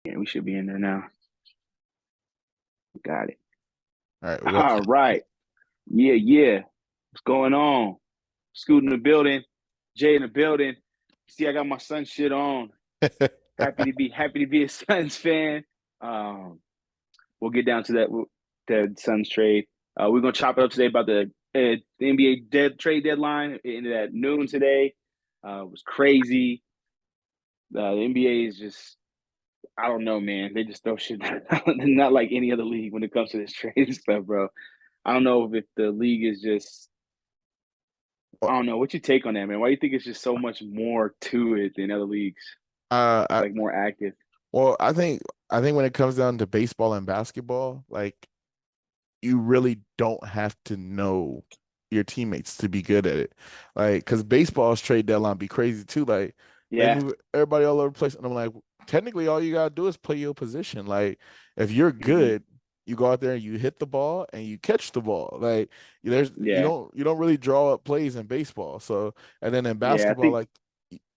Yeah, we should be in there now. Got it. All right, we got All right. Yeah, yeah. What's going on? Scoot in the building. Jay in the building. See, I got my Suns shit on. Happy to be a Suns fan. Um, we'll get down to that Suns trade. We're gonna chop it up today about the NBA trade deadline. It ended at noon today. It was crazy. The NBA is just I don't know, man. They just throw shit not like any other league when it comes to this trade stuff, bro. I don't know if the league is just I don't know. What's your take on that, man? Why do you think it's just so much more to it than other leagues? uh, I, Like more active. well, I think when it comes down to baseball and basketball, like you really don't have to know your teammates to be good at it. Like, because baseball's trade deadline be crazy too. Like, they Yeah. move everybody all over the place. And I'm like, technically, all you gotta do is play your position. Like, if you're Hmm. good, you go out there and you hit the ball and you catch the ball. Like, there's Yeah. you don't really draw up plays in baseball. So, and then in Yeah. I basketball, think like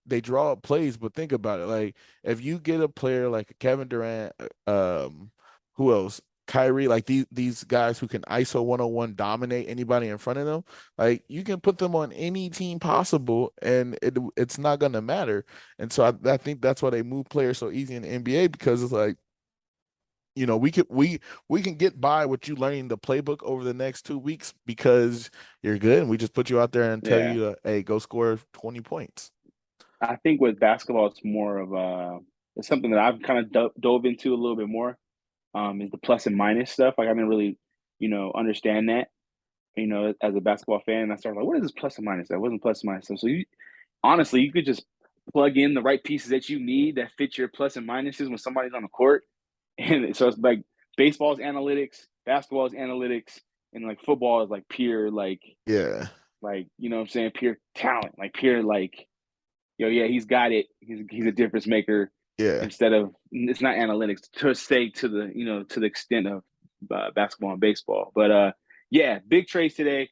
they draw up plays, but think about it. Like, if you get a player like Kevin Durant, who else? Kyrie, like these guys who can ISO 101 dominate anybody in front of them, like you can put them on any team possible and it's not gonna matter. And so I think that's why they move players so easy in the NBA because it's like, we can get by with you learning the playbook over the next 2 weeks because you're good and we just put you out there and tell yeah. you hey, go score 20 points. I think with basketball it's more of it's something that I've kind of dove into a little bit more. Is the plus and minus stuff. Like I didn't really, understand that, as a basketball fan. And I started like, what is this plus and minus? That wasn't plus and minus stuff. So honestly, you could just plug in the right pieces that you need that fit your plus and minuses when somebody's on the court. And so it's like baseball's analytics, basketball's analytics, and like football is like pure Yeah. like what I'm saying, pure talent, like pure like yeah, he's got it. He's a difference maker Yeah. instead of it's not analytics to say to the to the extent of basketball and baseball. But yeah, big trades today.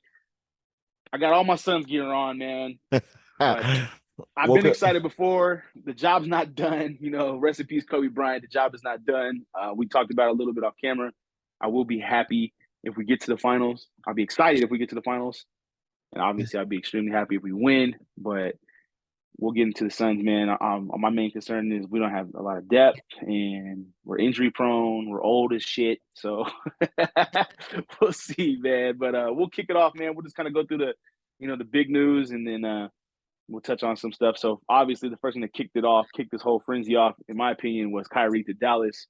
I got all my Suns gear on, man. But I've been Woke up. excited before. The job's not done. Rest in peace, Kobe Bryant. The job is not done. We talked about it a little bit off camera. I will be happy if we get to the finals. I'll be excited if we get to the finals. And obviously, I'll be extremely happy if we win. But we'll get into the Suns, man. My main concern is we don't have a lot of depth and we're injury prone. We're old as shit. So we'll see, man. But we'll kick it off, man. We'll just kind of go through the big news and then we'll touch on some stuff. So obviously, the person that kicked this whole frenzy off, in my opinion, was Kyrie to Dallas.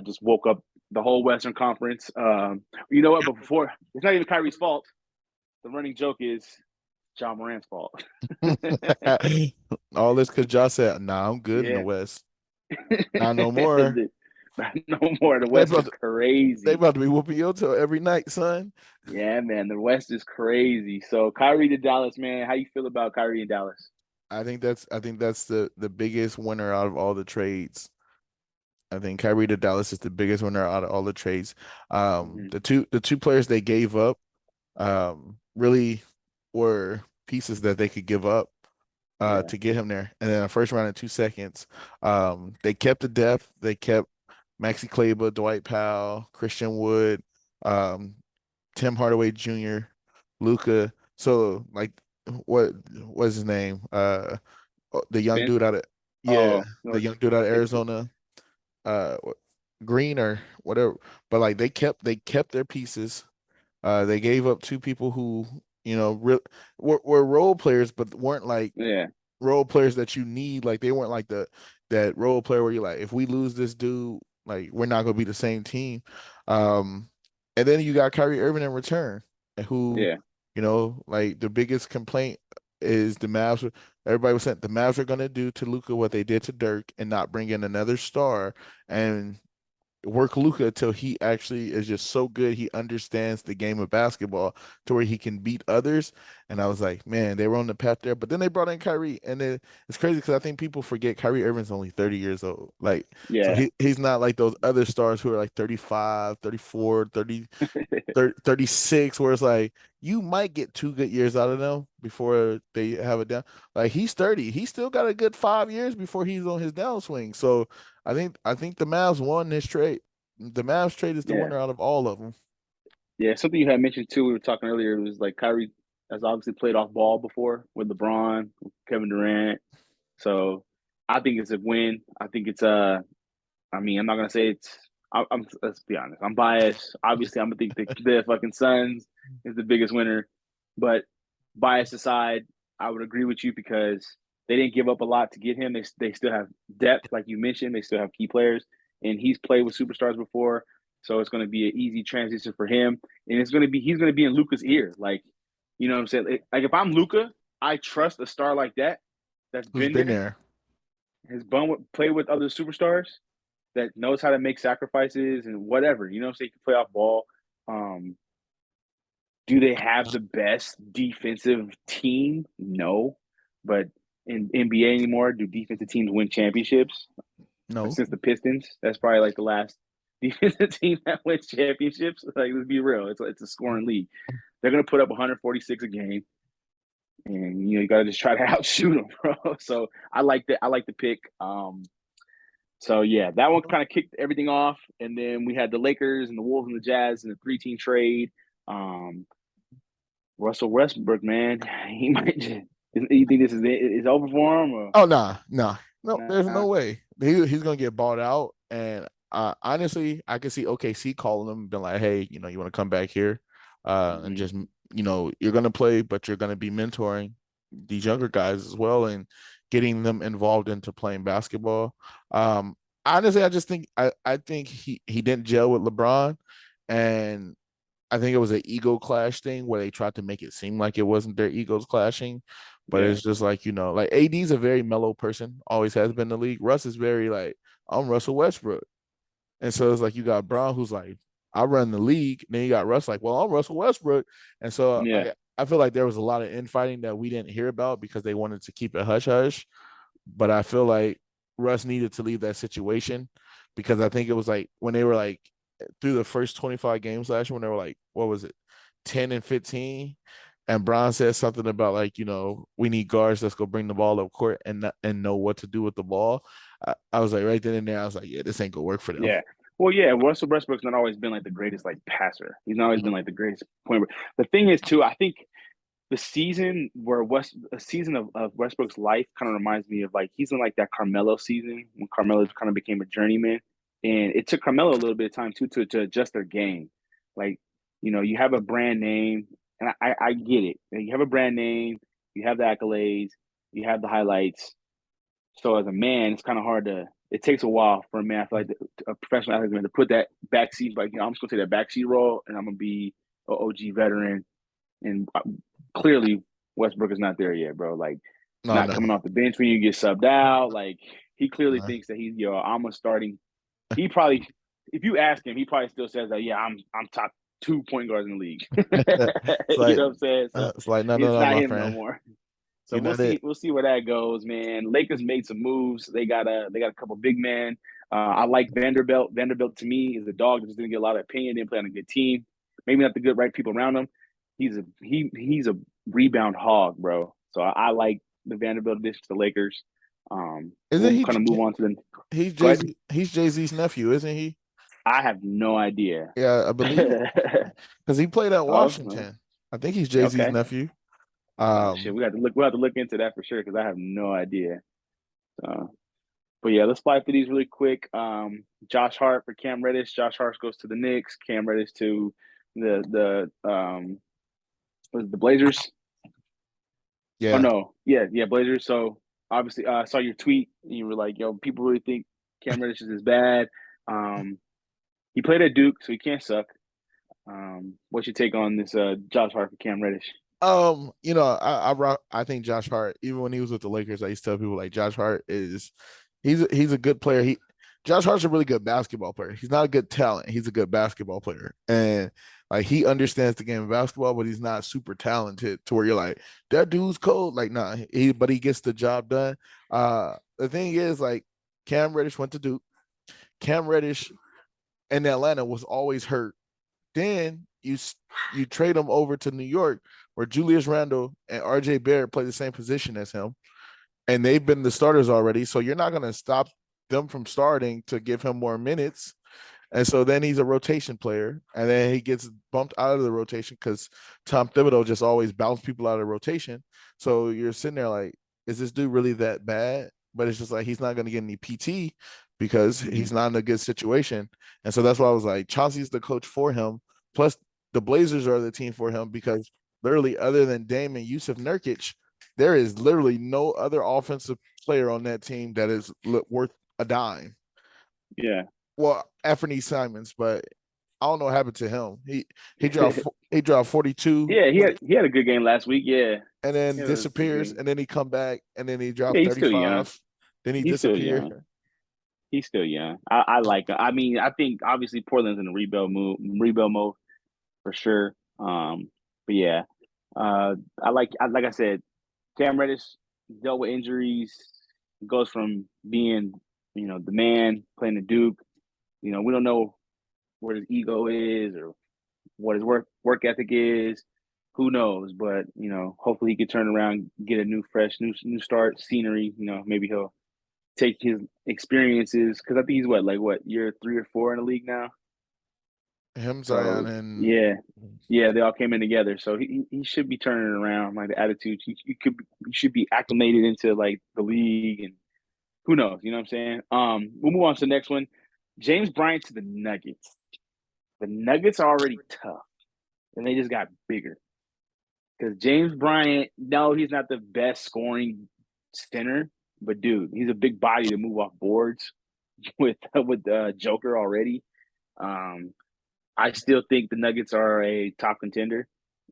Just woke up the whole Western Conference. You know what? But before, it's not even Kyrie's fault. The running joke is John Morant's fault. All this because Josh said, "Nah, I'm good in the Yeah. West. Not no more. No more. The They West about is to, they crazy. about to be whooping your tail every night, son." Yeah, man. The West is crazy. So Kyrie to Dallas, man. How you feel about Kyrie in Dallas? I think that's the biggest winner out of all the trades. I think Kyrie to Dallas is the biggest winner out of all the trades. Hmm. The two players they gave up really were pieces that they could give up Yeah, to get him there. And then a first round in 2 seconds. They kept the depth. They kept Maxi Kleber, Dwight Powell, Christian Wood, um, Tim Hardaway Jr., Luca. So like, what's his name? The young Spence. dude out of yeah, Oh no, the young dude out of it's Arizona, uh, Green or whatever. But like they kept their pieces. They gave up two people who were role players, but weren't like yeah, role players that you need. Like they weren't like that role player where you're like, if we lose this dude, like we're not gonna be the same team. Um, and then you got Kyrie Irving in return, who, yeah. like the biggest complaint is the Mavs. Everybody was saying the Mavs are gonna do to Luca what they did to Dirk and not bring in another star and work Luca until he actually is just so good he understands the game of basketball to where he can beat others. And I was like, man, they were on the path there. But then they brought in Kyrie. And then it's crazy because I think people forget Kyrie Irving's only 30 years old. Like, so Yeah, he's not like those other stars who are like 35, 34, 30, 36, where it's like you might get 2 good years out of them before they have it down. Like he's 30. He still got a good 5 years before he's on his downswing. So I think the Mavs won this trade. The Mavs trade is the yeah, winner out of all of them. yeah. Something you had mentioned too. We were talking earlier. Was like Kyrie has obviously played off ball before with LeBron, with Kevin Durant. So I think it's a win. I think it's a. I mean, I'm not gonna say it's. I'm. Let's be honest. I'm biased. Obviously, I'm gonna think the fucking Suns is the biggest winner, but bias aside, I would agree with you because they didn't give up a lot to get him. They still have depth, like you mentioned. They still have key players, and he's played with superstars before, so it's going to be an easy transition for him. And it's going to be he's going to be in Luka's ear, like you know what I'm saying. Like if I'm Luka, I trust a star like that that's Who's been been there, there? has played with other superstars, that knows how to make sacrifices and whatever. You know what I'm saying? He can play off ball. Um, do they have the best defensive team? No. But in NBA anymore, do defensive teams win championships? No. Since the Pistons, that's probably like the last defensive team that wins championships. Like, let's be real, it's a scoring league. They're gonna put up 146 a game, and you got to just try to outshoot them, bro. So I like that. I like the pick. So yeah, that one kind of kicked everything off, and then we had the Lakers and the Wolves and the Jazz in a three-team trade. Um, Russell Westbrook, man, he might. You think this is over for him? Or Oh no. There's nah? no way he's gonna get bought out. And honestly, I can see OKC calling him, and been like, hey, you want to come back here, and Mm-hmm. just you're gonna play, but you're gonna be mentoring these younger guys as well and getting them involved into playing basketball. Honestly, I just think I think he didn't gel with LeBron, and I think it was an ego clash thing where they tried to make it seem like it wasn't their egos clashing, but Yeah, it's just like, like AD's a very mellow person, always has been in the league. Russ is very like, I'm Russell Westbrook. And so it's like you got Brown who's like, I run the league. And then you got Russ like, well, I'm Russell Westbrook. And so yeah, I feel like there was a lot of infighting that we didn't hear about because they wanted to keep it hush hush. But I feel like Russ needed to leave that situation because I think it was like when they were like through the first 25 games last year when they were like, what was it, 10 and 15? And Bron said something about like, we need guards that's gonna bring the ball up court and know what to do with the ball. I was like right then and there, I was like, yeah, this ain't gonna work for them. yeah. Well, yeah. Russell Westbrook's not always been like the greatest like passer. He's not always been Mhm. like the greatest point. The thing is, too, I think the season where a season of Westbrook's life kind of reminds me of like he's in like that Carmelo season when Carmelo kind of became a journeyman, and it took Carmelo a little bit of time too to adjust their game. Like you have a brand name, and I get it. You have a brand name, you have the accolades, you have the highlights. So as a man, it's kind of hard to. It takes a while for a man, I feel like a professional athlete to put that backseat, like I'm just gonna take that backseat role, and I'm gonna be an OG veteran and clearly Westbrook is not there yet, bro. Like No, not no, coming off the bench when you get subbed out. Like he clearly no. thinks that I'm a starting. He probably, if you ask him, he probably still says that, yeah, I'm top two point guards in the league. it's You like know what I'm saying? So it's like no, no, it's no, not my him no friend. more. So You're we'll not see. it. We'll see where that goes, man. Lakers made some moves. They got a couple big men. I like Vanderbilt. Vanderbilt to me is a dog that just didn't get a lot of opinion. Didn't play on a good team. Maybe not the good right people around him. He's a rebound hog, bro. So I like the Vanderbilt addition to the Lakers. Isn't We'll he? kind of move on to the. He's Go Jay ahead. Z. He's Jay Z's nephew, isn't he? I have no idea. Yeah, I believe because he played at Oh, Washington. I think he's Jay Z's okay. nephew. Oh shit, Um, we got to look. We'll have to look into that for sure because I have no idea. But yeah, let's fly through these really quick. Josh Hart for Cam Reddish. Josh Hart goes to the Knicks. Cam Reddish to the was it the Blazers? Oh yeah. no, yeah, Blazers. So obviously, I saw your tweet. And you were like, "Yo, people really think Cam Reddish is as bad." Um, he played at Duke, so he can't suck. What's your take on this Josh Hart for Cam Reddish? I think Josh Hart, even when he was with the Lakers, I used to tell people like Josh Hart he's a good player. Josh Hart's a really good basketball player. He's not a good talent. He's a good basketball player. And like he understands the game of basketball, but he's not super talented to where you're like, that dude's cold. Like, nah, but he gets the job done. The thing is, like, Cam Reddish went to Duke. Cam Reddish in Atlanta was always hurt. Then you trade him over to New York, where Julius Randle and RJ Barrett play the same position as him, and they've been the starters already. So you're not going to stop them from starting to give him more minutes. And so then he's a rotation player, and then he gets bumped out of the rotation because Tom Thibodeau just always bounced people out of rotation. So you're sitting there like, is this dude really that bad? But it's just like he's not going to get any PT because he's not in a good situation. And so that's why I was like, Chauncey's the coach for him. Plus, the Blazers are the team for him because literally, other than Dame and Yusuf Nurkic, there is literally no other offensive player on that team that is worth a dime. Yeah. Well, Anthony Simons, but I don't know what happened to him. He dropped 42. Yeah, he had a good game last week. Yeah, And then disappears, and then he come back, and then he dropped he's still young. 35. Then he He's disappeared. Still young. He's still young. I like. I mean, I think obviously Portland's in a rebuild mode for sure. But yeah, like I said, Cam Reddish dealt with injuries. Goes from being the man playing the Duke. We don't know where his ego is or what his work ethic is. Who knows? But hopefully he could turn around, get a new start, scenery. Maybe he'll take his experiences because I think he's what year 3 or 4 in the league now. Him, So Zion, and yeah, they all came in together. So he should be turning around like the attitude. He should be acclimated into like the league, and who knows? You know what I'm saying? We'll move on to the next one. James Bryant to the Nuggets. The Nuggets are already tough, and they just got bigger. Because James Bryant, no, he's not the best scoring center, but dude, he's a big body to move off boards with Joker already. I still think the Nuggets are a top contender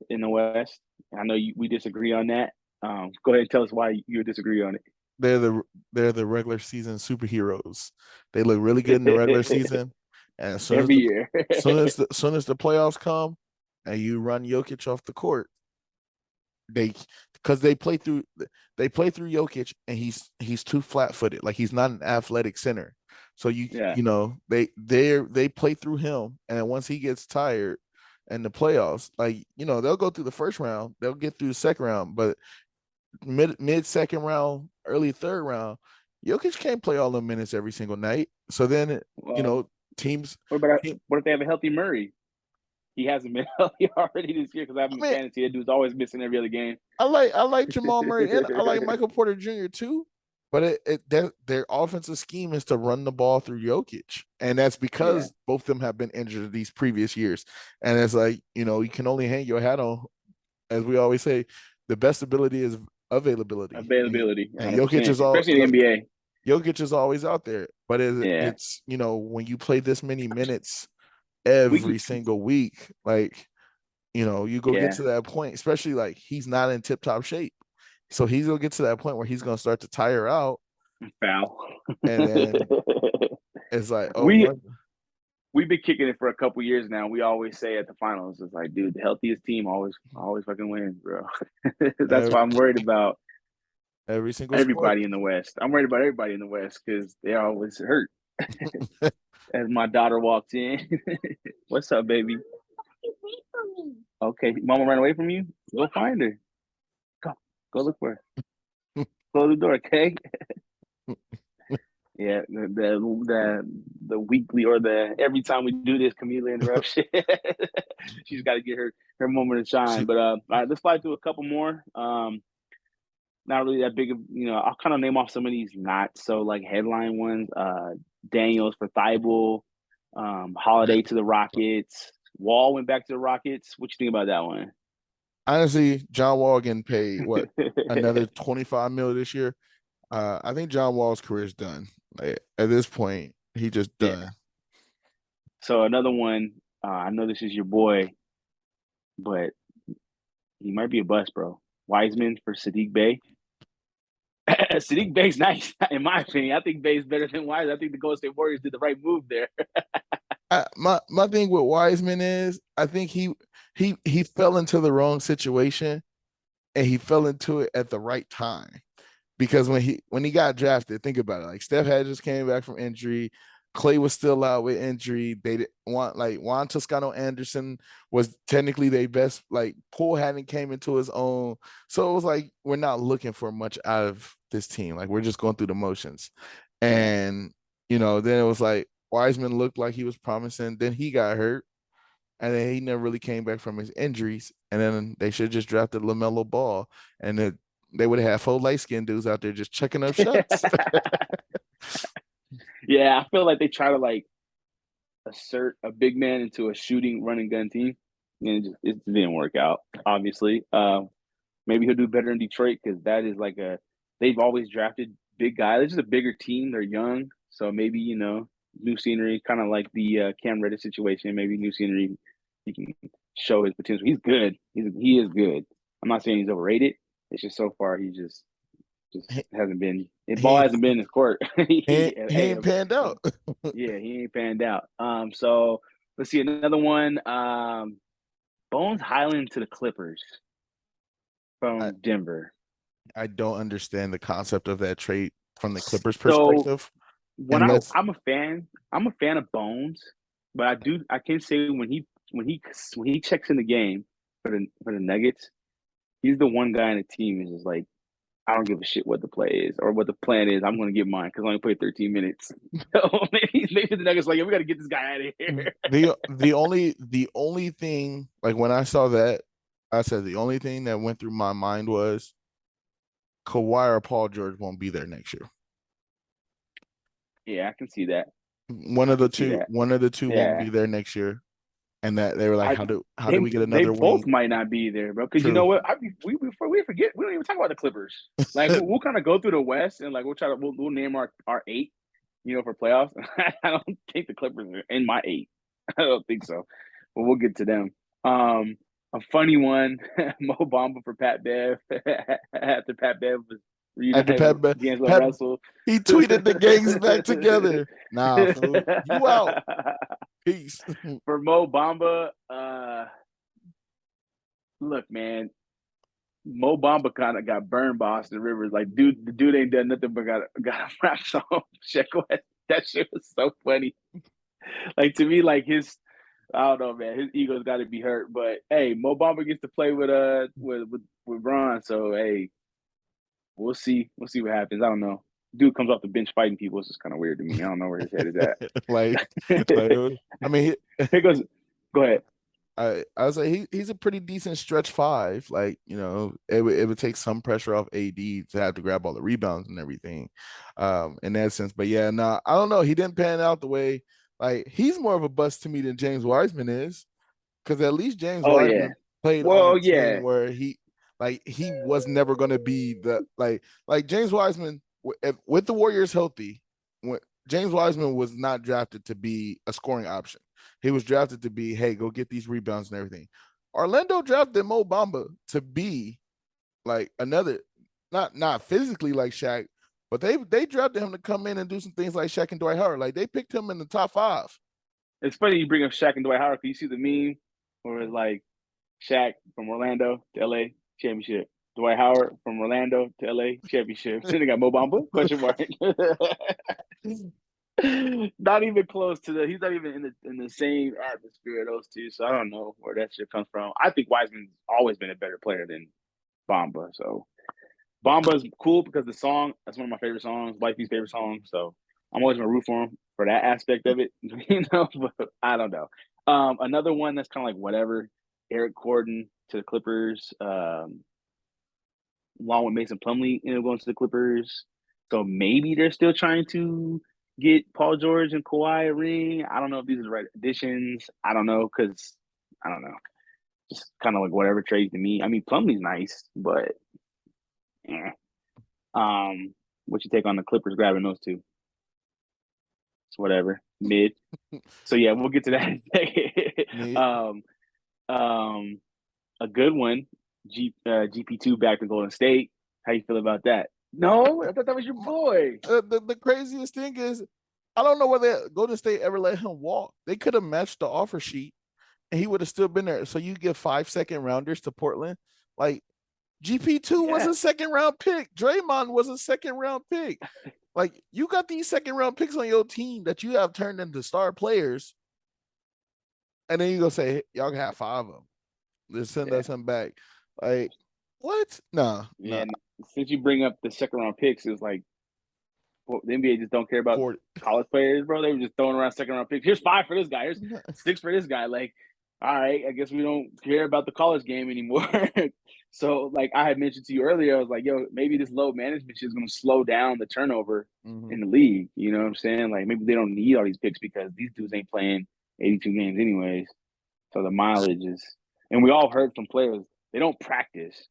in the West. I know we disagree on that. Go ahead and tell us why you disagree on it. They're the regular season superheroes. They look really good in the regular season, and every year, soon as the playoffs come, and you run Jokic off the court, because they play through Jokic, and he's too flat footed. Like he's not an athletic center. So they play through him, and once he gets tired in the playoffs, like they'll go through the first round, they'll get through the second round, but mid second round, early third round, Jokic can't play all the minutes every single night. So then teams. What if they have a healthy Murray? He hasn't been healthy already this year because I haven't been fantasy. That dude's always missing every other game. I like Jamal Murray and I like Michael Porter Jr. too. But their offensive scheme is to run the ball through Jokic, and that's because both of them have been injured these previous years. And it's like you can only hang your hat on, as we always say, the best ability is availability. And Jokic is especially in the NBA. Jokic is always out there, but it's when you play this many minutes every single week, like you go get to that point, especially like he's not in tip top shape. So he's gonna get to that point where he's gonna start to tire out. Foul. And then it's like, we've been kicking it for a couple years now. We always say at the finals, it's like, dude, the healthiest team always fucking wins, bro. That's why I'm worried about everybody in the West. I'm worried about everybody in the West because they're always hurt. As my daughter walks in, what's up, baby? Okay, mama ran away from you. Go find her. Go look for her. Close the door, okay? Yeah, the weekly or the every time we do this Camila interruption, she's got to get her moment of shine. But all right, let's fly through a couple more. Not really that big of I'll kind of name off some of these not so like headline ones. Daniels for Thibault, Holiday to the Rockets, Wall went back to the Rockets. What you think about that one? Honestly, John Wall getting paid another $25 million this year. I think John Wall's career is done. Like, at this point, he just done. Yeah. So another one. I know this is your boy, but he might be a bust, bro. Wiseman for Saddiq Bey. Sadiq Bey's nice, in my opinion. I think Bey's better than Wise. I think the Golden State Warriors did the right move there. My thing with Wiseman is I think he fell into the wrong situation and he fell into it at the right time. Because when he got drafted, think about it. Like Steph had just came back from injury, Clay was still out with injury. They didn't want like Juan Toscano Anderson was technically their best. Like Poole hadn't came into his own, so it was like we're not looking for much out of this team. Like we're just going through the motions, Yeah. and then it was like Wiseman looked like he was promising. Then he got hurt, and then he never really came back from his injuries. And then they should have just drafted LaMelo Ball, and they would have had 4 light skinned dudes out there just checking up shots. Yeah, I feel like they try to like assert a big man into a shooting running gun team, and it didn't work out. Obviously, maybe he'll do better in Detroit because that is like they've always drafted big guys. It's just a bigger team. They're young, so maybe new scenery, kind of like the Cam Reddish situation. Maybe new scenery, he can show his potential. He's good. He is good. I'm not saying he's overrated. It's just so far he just he, hasn't been. His ball he, hasn't been in his court. he ain't panned out. Yeah, he ain't panned out. So let's see another one. Bones Highland to the Clippers I, from Denver. I don't understand the concept of that trade from the Clippers So perspective. when And let's I'm a fan of Bones, but I can say when he checks in the game for the Nuggets, he's the one guy in the team is just like I don't give a shit what the play is or what the plan is. I'm going to get mine because I only played 13 minutes. So maybe the Nuggets like, yeah, we got to get this guy out of here. the only thing like when I saw that, I said the only thing that went through my mind was Kawhi or Paul George won't be there next year. Yeah, I can see that. One I of the can see two, that. one of the two won't Yeah, be there next year. And that they were like, I how do we get they another both wing? might not be there, bro. Because you know True. what? We forget we don't even talk about the Clippers. Like we'll kind of go through the West and like we'll name our eight, for playoffs. I don't think the Clippers are in my eight. I don't think so, but we'll get to them. A funny one, Mo Bamba for Pat Bev after Pat Bev was After reunited with D'Angelo Pat Russell. he tweeted the gangs back together. Nah, fool, you out. Peace. For Mo Bamba, look, man, Mo Bamba kind of got burned by Austin Rivers. Like, the dude ain't done nothing but got raps on Sheck West. That shit was so funny. Like to me, like I don't know, man. His ego's got to be hurt. But hey, Mo Bamba gets to play with Bron. So hey, we'll see. We'll see what happens. I don't know. Dude comes off the bench fighting people. It's just kind of weird to me. I don't know where his head is like, like at. I mean, Here goes. Go ahead. I was like he's a pretty decent stretch five. Like it would take some pressure off AD to have to grab all the rebounds and everything, in that sense. But yeah, nah, I don't know. He didn't pan out the way like he's more of a bust to me than James Wiseman is, because at least James Oh yeah. Wiseman played on a Well, team yeah. where he was never going to be the like James Wiseman with the Warriors healthy. When James Wiseman was not drafted to be a scoring option. He was drafted to be, hey, go get these rebounds and everything. Orlando drafted Mo Bamba to be like another, not physically like Shaq, but they drafted him to come in and do some things like Shaq and Dwight Howard. Like they picked him in the top 5. It's funny you bring up Shaq and Dwight Howard because you see the meme where it's like Shaq from Orlando to LA championship. Dwight Howard from Orlando to LA championship. Then they got Mo Bamba? Question mark. Not even close to he's not even in the same atmosphere of those two. So I don't know where that shit comes from. I think Wiseman's always been a better player than Bamba. So Bomba's cool because the song, that's one of my favorite songs, Wifey's favorite song. So I'm always gonna root for him for that aspect of it, but I don't know. Another one that's kind of like whatever, Eric Gordon to the Clippers, along with Mason Plumlee, going to the Clippers. So maybe they're still trying to get Paul George and Kawhi a ring. I don't know if these are the right additions. I don't know because I don't know. Just kind of like whatever trade to me. I mean, Plumlee's nice, but eh. What you take on the Clippers grabbing those two? It's whatever, mid. So yeah, we'll get to that. A good one. GP2 back to Golden State. How you feel about that? No, I thought that was your boy. The craziest thing is, I don't know whether Golden State ever let him walk. They could have matched the offer sheet, and he would have still been there. So you give 5 second rounders to Portland, like GP2 was Yeah. a second round pick. Draymond was a second round pick. Like you got these second round picks on your team that you have turned into star players, and then you go say y'all can have 5 of them. Let's send us some back. Like what? Nah. Yeah. Since you bring up the second round picks, it's like well, the NBA just don't care about college players, bro. They were just throwing around second round picks. Here's 5 for this guy. Here's 6 for this guy. Like, all right, I guess we don't care about the college game anymore. So, like I had mentioned to you earlier, I was like, yo, maybe this low management shit is going to slow down the turnover in the league. You know what I'm saying? Like, maybe they don't need all these picks because these dudes ain't playing 82 games anyways. So the mileage is, and we all heard from players, they don't practice.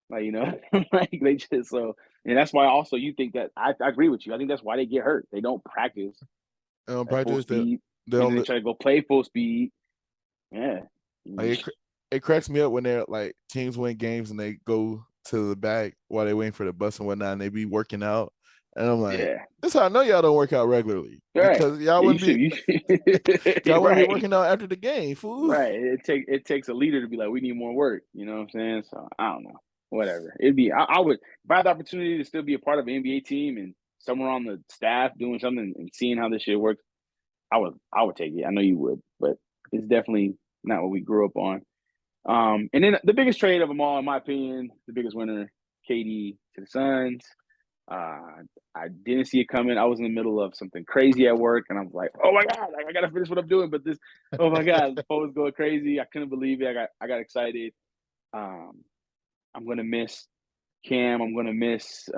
Like, you know, like they just so, and that's why also you think that I agree with you. I think that's why they get hurt. They don't practice at full speed. They try to go play full speed. Yeah. Like it cracks me up when they're like teams win games and they go to the back while they're waiting for the bus and whatnot, and they be working out. And I'm like, that's how I know y'all don't work out regularly. Because y'all wouldn't be y'all wouldn't be working out after the game, fool. Right. It takes a leader to be like, we need more work. You know what I'm saying? So I don't know. Whatever. It'd be I would if I had the opportunity to still be a part of an NBA team and somewhere on the staff doing something and seeing how this shit works, I would take it. I know you would, but it's definitely not what we grew up on. And then the biggest trade of them all, in my opinion, the biggest winner, KD to the Suns. I didn't see it coming. I was in the middle of something crazy at work, and I was like, "Oh my god, I gotta finish what I'm doing." But this, oh my god, the phone was going crazy. I couldn't believe it. I got excited. I'm gonna miss Cam. I'm gonna miss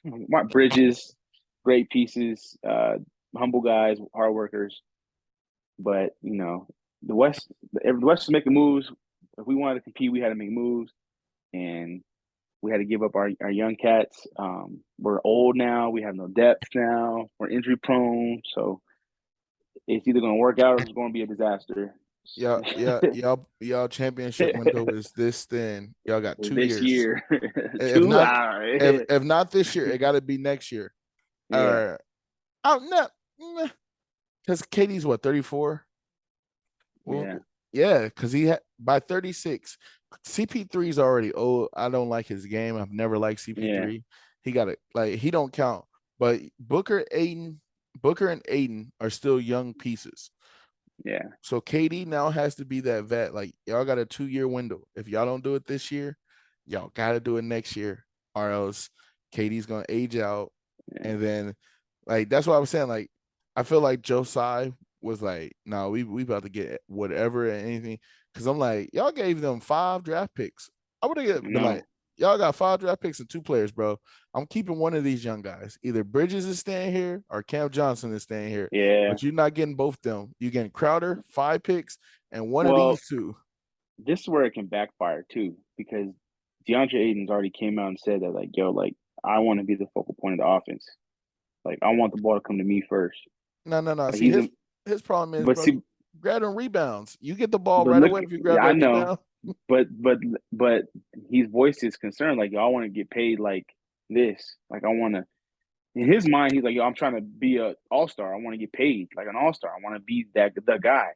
Mark Bridges. Great pieces, humble guys, hard workers. But you know, the West was making moves. If we wanted to compete, we had to make moves, and we had to give up our young cats. We're old now. We have no depth now. We're injury prone. So it's either going to work out or it's going to be a disaster. Y'all championship window is this thin. Y'all got 2 this years. Year. If not this year, it got to be next year. Yeah. Because KD's what 34. Well, yeah, because he had by 36. CP3 is already old. I don't like his game. I've never liked CP3. Yeah. He got it. Like he don't count. But Booker and Aiden are still young pieces. Yeah. So KD now has to be that vet. Like y'all got a 2-year window. If y'all don't do it this year, y'all got to do it next year, or else KD's gonna age out. Yeah. And then, like that's what I was saying. Like I feel like Joe Tsai was like, no, we about to get whatever and anything. Because I'm like, y'all gave them 5 draft picks. I would have been like, y'all got 5 draft picks and 2 players, bro. I'm keeping one of these young guys. Either Bridges is staying here or Cam Johnson is staying here. Yeah. But you're not getting both them. You're getting Crowder, 5 picks, and one of these 2. This is where it can backfire too, because DeAndre Ayton's already came out and said that, like, yo, like, I want to be the focal point of the offense. Like, I want the ball to come to me first. No. Like, see, his problem is, bro, grabbing rebounds. You get the ball right away if you grab that rebound. But he's voiced his concern, like, yo, I want to get paid like this. Like, I want to. In his mind, he's like, yo, I'm trying to be an all-star. I want to get paid like an all-star. I want to be the guy.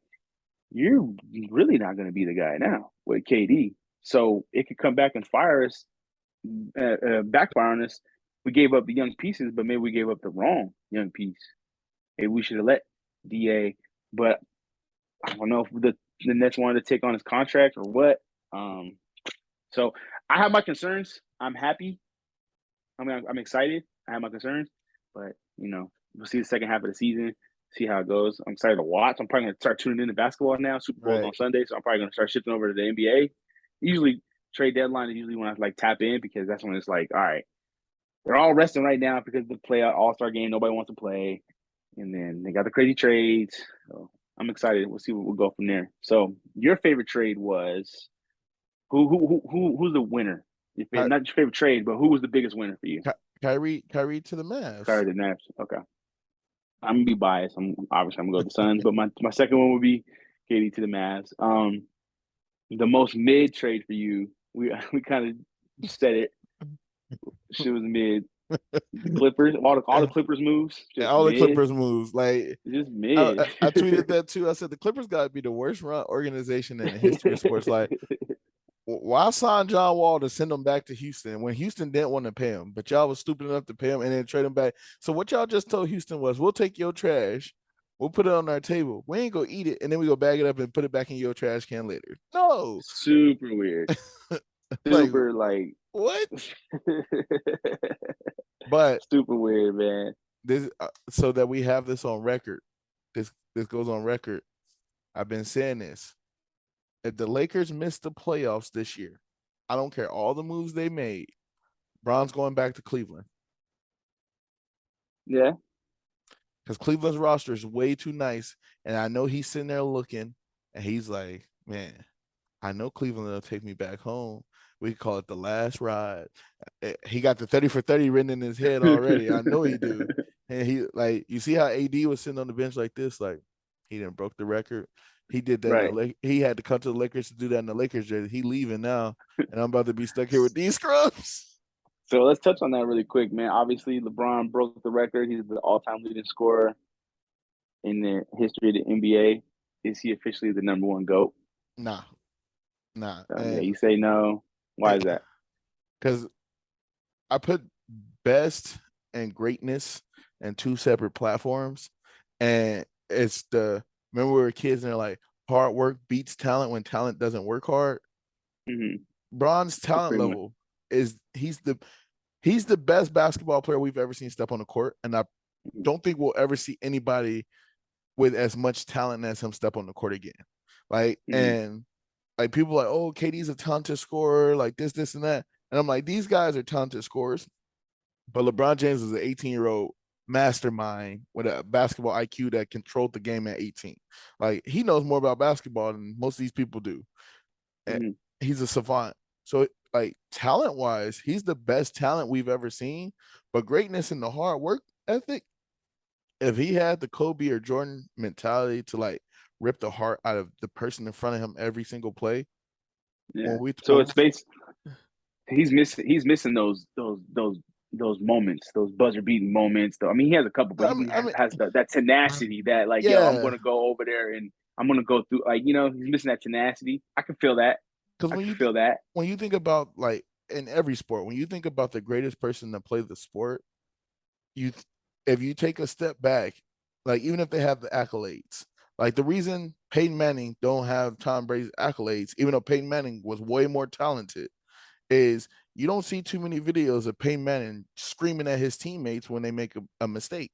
You're really not going to be the guy now with KD. So it could come back and fire us, backfire on us. We gave up the young pieces, but maybe we gave up the wrong young piece. Maybe we should have let DA, but I don't know if the Nets wanted to take on his contract or what. So I have my concerns. I'm happy. I mean, I'm excited. I have my concerns, but you know, we'll see the second half of the season, see how it goes. I'm excited to watch. I'm probably gonna start tuning into basketball now. Super Bowl's on Sunday, so I'm probably gonna start shifting over to the NBA. Usually trade deadline is usually when I like tap in because that's when it's like, all right, they're all resting right now because of the play All-Star game. Nobody wants to play, and then they got the crazy trades. So I'm excited. We'll see what we'll go from there. So your favorite trade was who's the winner? Not your favorite trade, but who was the biggest winner for you? Kyrie to the Mavs. Kyrie to the Mavs. Okay. I'm gonna be biased. I'm gonna go with the Suns, but my second one would be KD to the Mavs. The most mid trade for you, we kind of said it. Shit was mid. The Clippers, all the Clippers moves, And just all the mid, Clippers moves. Like just I, mid. I I tweeted that too. I said the Clippers got to be the worst run organization in the history of sports. Like, why sign John Wall to send him back to Houston when Houston didn't want to pay him, but y'all was stupid enough to pay him and then trade him back? So what y'all just told Houston was, we'll take your trash, we'll put it on our table, we ain't gonna eat it, and then we go bag it up and put it back in your trash can later. No, Super weird. like Super like what? But super weird, man. this, so that we have this on record. This goes on record. I've been saying this. If the Lakers miss the playoffs this year, I don't care all the moves they made. Bron's going back to Cleveland Yeah. because Cleveland's roster is way too nice, and I know he's sitting there looking, and he's like, "Man, I know Cleveland will take me back home. We call it the last ride." He got the 30 for 30 written in his head already. I know he do. And he like, you see how AD was sitting on the bench like this, like he didn't broke the record. He did that. Right. He had to come to the Lakers to do that in the Lakers jersey. He leaving now, and I'm about to be stuck here with these scrubs. So let's touch on that really quick, man. Obviously, LeBron broke the record. He's the all-time leading scorer in the history of the NBA. Is he officially the number one GOAT? Nah, nah, Yeah, you say no. Why is that? because I put best and greatness in two separate platforms, and it's the remember we were kids and they're like hard work beats talent when talent doesn't work hard. Mm-hmm. Bron's talent Pretty much. level is he's the best basketball player we've ever seen step on the court, and I don't think we'll ever see anybody with as much talent as him step on the court again. Like Mm-hmm. and like people are like, oh, KD's a talented scorer, like this, and that. And I'm like, these guys are talented scorers, but LeBron James is an 18-year-old mastermind with a basketball IQ that controlled the game at 18. Like he knows more about basketball than most of these people do. And Mm-hmm. he's a savant. So like talent wise, he's the best talent we've ever seen. But greatness and the hard work ethic, if he had the Kobe or Jordan mentality to like rip the heart out of the person in front of him every single play, Yeah. when we So it's based. He's missing those moments, those buzzer beating moments. Though I mean, he has a couple, but he I mean, has that tenacity that like, yo, I'm yeah, gonna go over there and I'm gonna go through. Like, he's missing that tenacity. I can feel that. because I can feel that. when you think about like in every sport, when you think about the greatest person to play the sport, you if you take a step back, like even if they have the accolades, like the reason Peyton Manning don't have Tom Brady's accolades, even though Peyton Manning was way more talented, is you don't see too many videos of Peyton Manning screaming at his teammates when they make a mistake.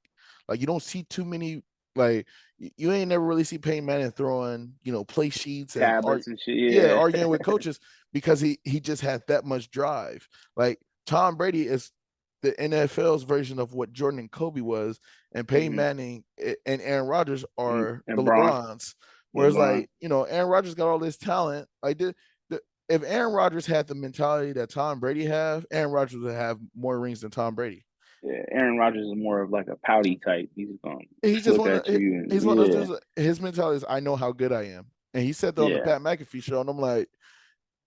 Like you don't see too many like you ain't never really see Peyton Manning throwing, play sheets and Tablets and shit. yeah, Yeah. arguing with coaches because he just had that much drive. Like Tom Brady is the NFL's version of what Jordan and Kobe was, and Peyton Mm-hmm. Manning and Aaron Rodgers are the And Braun, LeBrons. Whereas LeBron. like, Aaron Rodgers got all this talent. Like if Aaron Rodgers had the mentality that Tom Brady have, Aaron Rodgers would have more rings than Tom Brady. Yeah, Aaron Rodgers is more of like a pouty type. He's gonna He's just flip one. at you, and He's one of yeah, those dudes. His mentality is, I know how good I am, and he said that on the yeah. Pat McAfee show, and I'm like,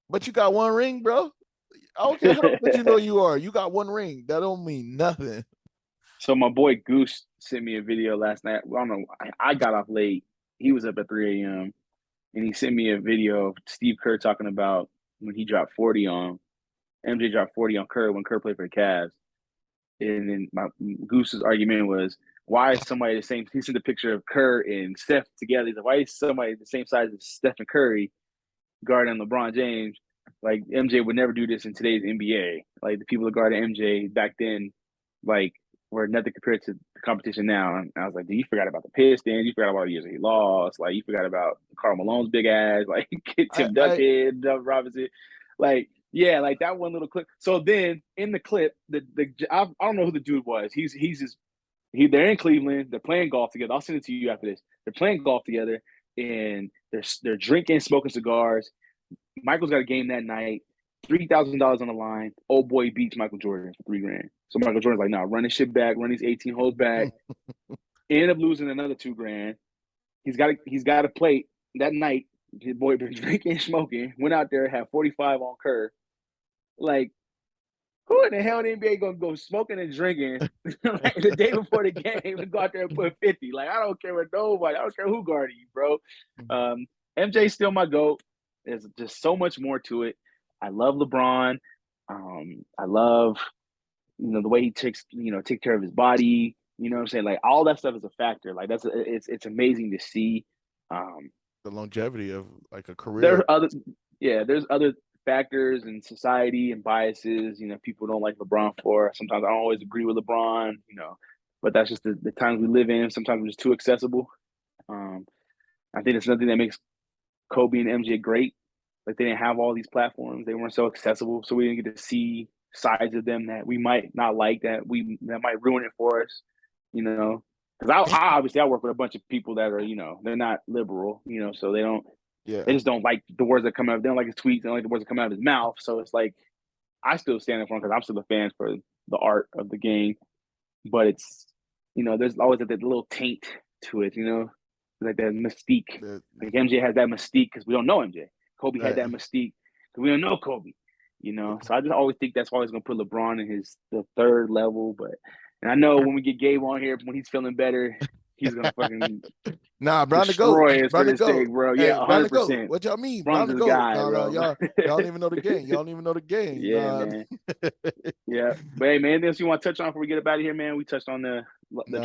but you got one ring, bro. I don't care how good you know you are. You got one ring. That don't mean nothing. So my boy Goose sent me a video last night. I don't know. I got off late. He was up at 3 a.m. and he sent me a video of Steve Kerr talking about when he dropped 40 on MJ dropped 40 on Kerr when Kerr played for the Cavs. And then my Goose's argument was, why is somebody the same? He sent a picture of Kerr and Steph together. He's like, why is somebody the same size as Stephen Curry guarding LeBron James? Like MJ would never do this in today's NBA. Like the people that guarded MJ back then, like were nothing compared to the competition now. And I was like, dude, you forgot about the Pistons. You forgot about the years he lost. Like you forgot about Karl Malone's big ass. Like I Tim I Duncan, Doug Robinson. Like yeah, like that one little clip. So then in the clip, I don't know who the dude was. He's just they're in Cleveland. They're playing golf together. I'll send it to you after this. They're playing golf together, and they're drinking, smoking cigars. Michael's got a game that night. $3,000 on the line. Old boy beats Michael Jordan for $3,000. So Michael Jordan's like, "Nah, run this shit back. Run these 18 holes back." Ended up losing another $2,000. He's got a plate that night. His boy been drinking, smoking. Went out there, had 45 on Kerr. Like Who in the hell in the NBA gonna go smoking and drinking like the day before the game and go out there and put 50? Like, I don't care what nobody, I don't care who guarding you, bro. MJ's still my GOAT. There's just so much more to it. I love LeBron. I love, the way he take care of his body. You know what I'm saying? Like, all that stuff is a factor. Like, it's amazing to see. The longevity of like a There career. are there's other factors in society and biases. People don't like LeBron for. Sometimes I don't always agree with LeBron. But that's just the times we live in. Sometimes we're just too accessible. I think it's something that makes Kobe and MJ great. Like, they didn't have all these platforms. They weren't so accessible, so we didn't get to see sides of them that we might not like, that might ruin it for us. Because obviously I work with a bunch of people that are they're not liberal. So they just don't like the words that come out. They don't like his tweets. They don't like the words that come out of his mouth. So it's like, I still stand up for him because I'm still a fan for the art of the game. But it's there's always that little taint to it. Like that mystique. Like, MJ has that mystique because we don't know MJ. Kobe had that mystique because we don't know Kobe. So I just always think that's always going to put LeBron in the third level. And I know when we get Gabe on here, when he's feeling better, he's going to fucking Brown destroy us for this goat. thing, bro. Hey, Yeah, 100%. What y'all mean? Brown Brown the the goat. guy, No, bro. y'all don't even know the game. Y'all don't even know the game. Yeah, man. Yeah. But hey, man, anything else you want to touch on before we get up out of here, man? We touched on the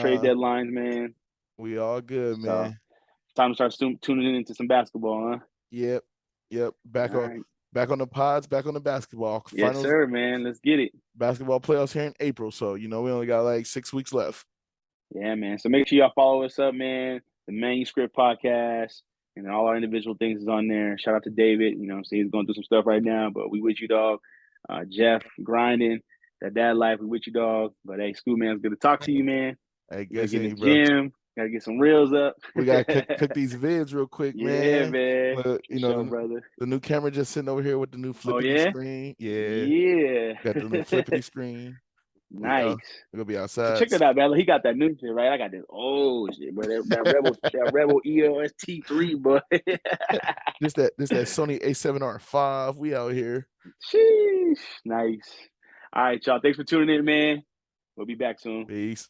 trade deadlines, man. We all good, man. Time to start tuning into some basketball, huh? Yep. Back on the pods, back on the basketball. Yes, sir, man. Let's get it. Basketball playoffs here in April, so we only got like 6 weeks left. Yeah, man. So make sure y'all follow us up, man. The Manuscript Podcast and all our individual things is on there. Shout out to David. So he's going through some stuff right now, but we with you, dog. Jeff grinding that dad life. We with you, dog. But hey, Scoot, man, it's good to talk to you, man. Hey, get in the gym. Gotta get some reels up. We gotta cook these vids real quick, man. Yeah, man. But, brother. The new camera just sitting over here with the new flippity screen. Yeah. Got the new flippity screen. Nice. We're gonna be outside. So check that out, man. He got that new shit, right? I got this old shit, bro. That Rebel EOS T3, boy. This that Sony A7R5. We out here. Sheesh. Nice. All right, y'all. Thanks for tuning in, man. We'll be back soon. Peace.